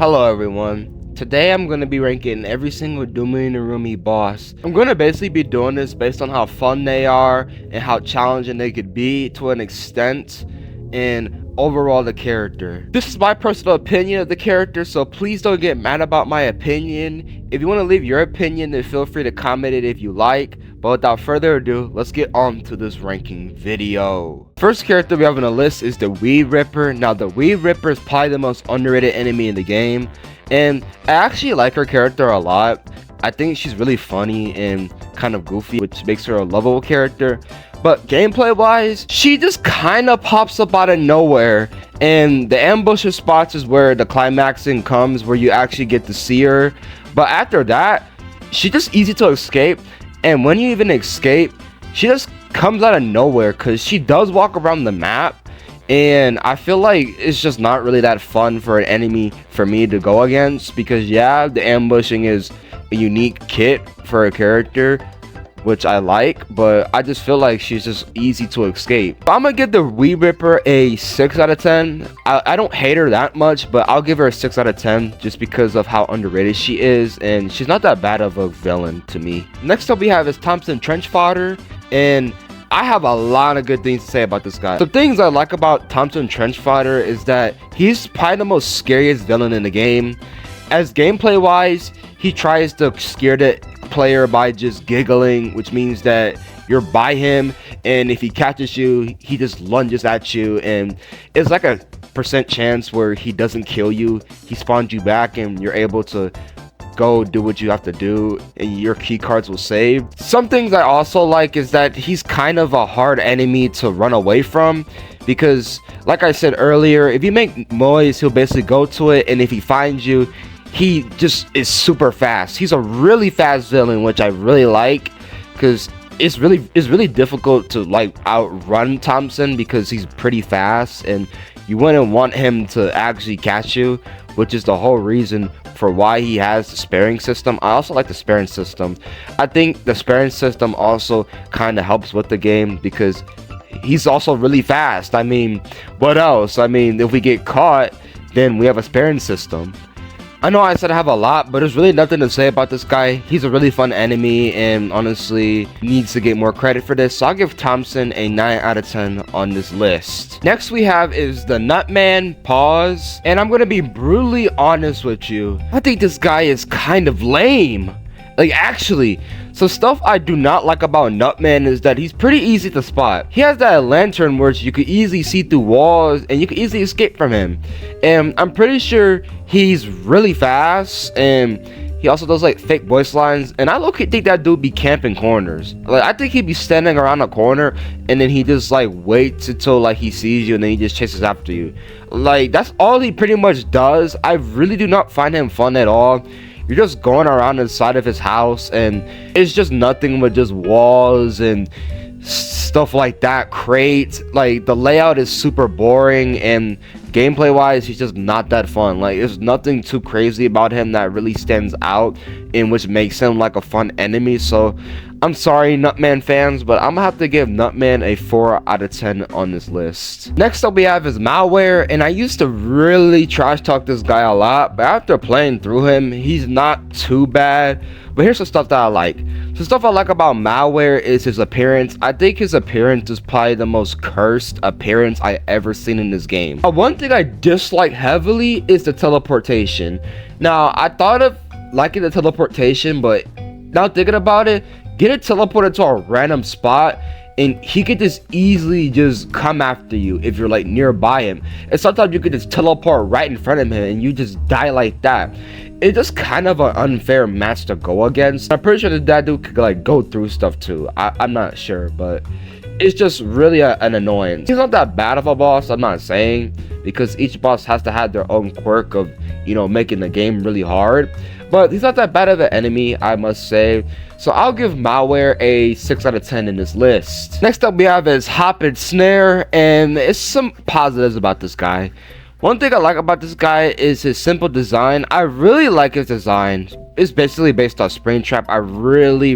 Hello everyone. Today I'm going to be ranking every single Doomy and roomy boss. I'm going to basically be doing this based on how fun they are and how challenging they could be to an extent, and overall the character. This is my personal opinion of the character, so please don't get mad about my opinion. If you want to leave your opinion, then feel free to comment it if you like. But without further ado, let's get on to this ranking video. First character we have on the list is the Weed Ripper. Now the Weed Ripper is probably the most underrated enemy in the game, and I actually like her character a lot. I think she's really funny and kind of goofy, which makes her a lovable character. But gameplay wise, she just kind of pops up out of nowhere, and the ambusher spots is where the climaxing comes, where you actually get to see her. But after that, she's just easy to escape, and when you even escape, she just comes out of nowhere because she does walk around the map, and I feel like it's just not really that fun for an enemy for me to go against, because yeah, the ambushing is a unique kit for a character, which I like, but I just feel like she's just easy to escape. I'm gonna give the Weed Ripper a 6 out of 10. I don't hate her that much, but I'll give her a 6 out of 10 just because of how underrated she is, and she's not that bad of a villain to me. Next up we have is Thompson Trench Fodder, and I have a lot of good things to say about this guy. The things I like about Thompson Trench Fodder is that he's probably the most scariest villain in the game. As gameplay wise, he tries to scare the player by just giggling, which means that you're by him, and if he catches you, he just lunges at you, and it's like a percent chance where he doesn't kill you. He spawns you back, and you're able to go do what you have to do, and your key cards will save. Some things I also like is that he's kind of a hard enemy to run away from, because like I said earlier, if you make noise, he'll basically go to it, and if he finds you, he just is super fast. He's a really fast villain, which I really like, because it's really difficult to like outrun Thompson because he's pretty fast, and you wouldn't want him to actually catch you, which is the whole reason for why he has the sparing system. I also like the sparing system. I think the sparing system also kind of helps with the game because he's also really fast. I mean, what else? I mean, if we get caught, then we have a sparing system. I know I said I have a lot, but there's really nothing to say about this guy. He's a really fun enemy, and honestly needs to get more credit for this, so I'll give Thompson a 9 out of 10 on this list. Next we have is the Nutman Pause, and I'm gonna be brutally honest with you. I think this guy is kind of lame. Like, actually, so stuff I do not like about Nutman is that he's pretty easy to spot. He has that lantern where you could easily see through walls, and you can easily escape from him. And I'm pretty sure he's really fast, and he also does like fake voice lines, and I low-key think that dude be camping corners. Like, I think he'd be standing around a corner, and then he just like waits until like he sees you, and then he just chases after you. Like, that's all he pretty much does. I really do not find him fun at all. You're just going around inside of his house, and it's just nothing but just walls and stuff like that, crates. Like, the layout is super boring, and gameplay wise, he's just not that fun. Like, there's nothing too crazy about him that really stands out, in which makes him like a fun enemy. So I'm sorry, Nutman fans, but I'm gonna have to give Nutman a 4 out of 10 on this list. Next up we have is Malware, and I used to really trash talk this guy a lot, but after playing through him, he's not too bad. But here's some stuff that I like. Some stuff I like about Malware is his appearance. I think his appearance is probably the most cursed appearance I ever seen in this game. One thing I dislike heavily is the teleportation. Now, I thought of liking the teleportation, but now thinking about it, get it teleported to a random spot, and he could just easily just come after you if you're like nearby him. And sometimes you could just teleport right in front of him, and you just die like that. It's just kind of an unfair match to go against. I'm pretty sure that dude could like go through stuff too. I'm not sure, but it's just really an annoyance. He's not that bad of a boss, I'm not saying, because each boss has to have their own quirk of, you know, making the game really hard. But he's not that bad of an enemy, I must say. So I'll give Malware a 6 out of 10 in this list. Next up we have is Hop and Snare, and it's some positives about this guy. One thing I like about this guy is his simple design. I really like his design. It's basically based on Springtrap. I really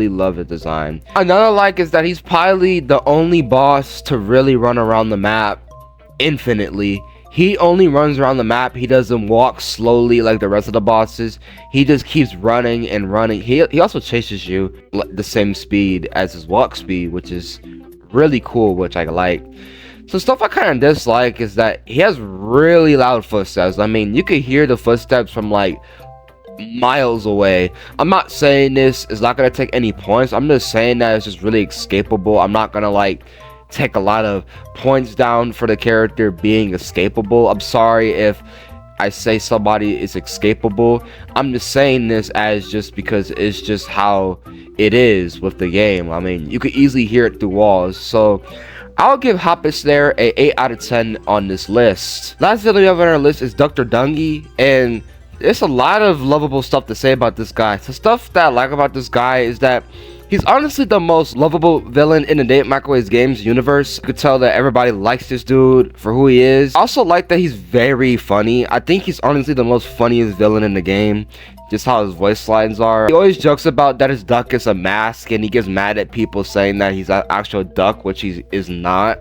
love his design. Another I like is that he's probably the only boss to really run around the map infinitely. He only runs around the map. He doesn't walk slowly like the rest of the bosses. He just keeps running and running. He also chases you the same speed as his walk speed, which is really cool, which I like. So stuff I kind of dislike is that he has really loud footsteps. I mean, you could hear the footsteps from like miles away. I'm not saying this is not gonna take any points. I'm just saying that it's just really escapable. I'm not gonna like take a lot of points down for the character being escapable. I'm sorry if I say somebody is escapable. I'm just saying this as just because it's just how it is with the game. I mean, you could easily hear it through walls. So I'll give Hoppus there a 8 out of 10 on this list. Last villain we have on our list is Dr. Doomy, and there's a lot of lovable stuff to say about this guy. The stuff that I like about this guy is that he's honestly the most lovable villain in the Date Microwaves Games universe. You could tell that everybody likes this dude for who he is. I also like that he's very funny. I think he's honestly the most funniest villain in the game. Just how his voice lines are. He always jokes about that his duck is a mask, and he gets mad at people saying that he's an actual duck, which he is not.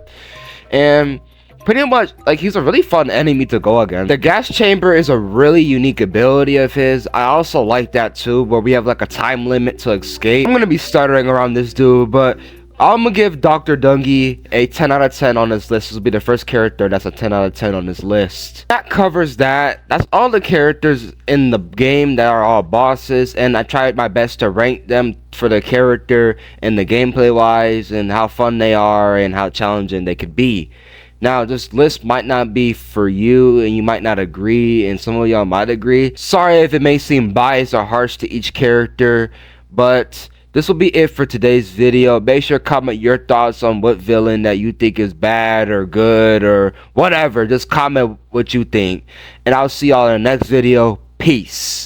And pretty much, like, he's a really fun enemy to go against. The gas chamber is a really unique ability of his. I also like that too, where we have like a time limit to escape. I'm gonna be stuttering around this dude, but I'm gonna give Dr. Doomy a 10 out of 10 on this list. This will be the first character that's a 10 out of 10 on this list. That covers that. That's all the characters in the game that are all bosses, and I tried my best to rank them for the character and the gameplay wise and how fun they are and how challenging they could be. Now, this list might not be for you, and you might not agree, and some of y'all might agree. Sorry if it may seem biased or harsh to each character, but this will be it for today's video. Make sure to comment your thoughts on what villain that you think is bad or good or whatever. Just comment what you think, and I'll see y'all in the next video. Peace.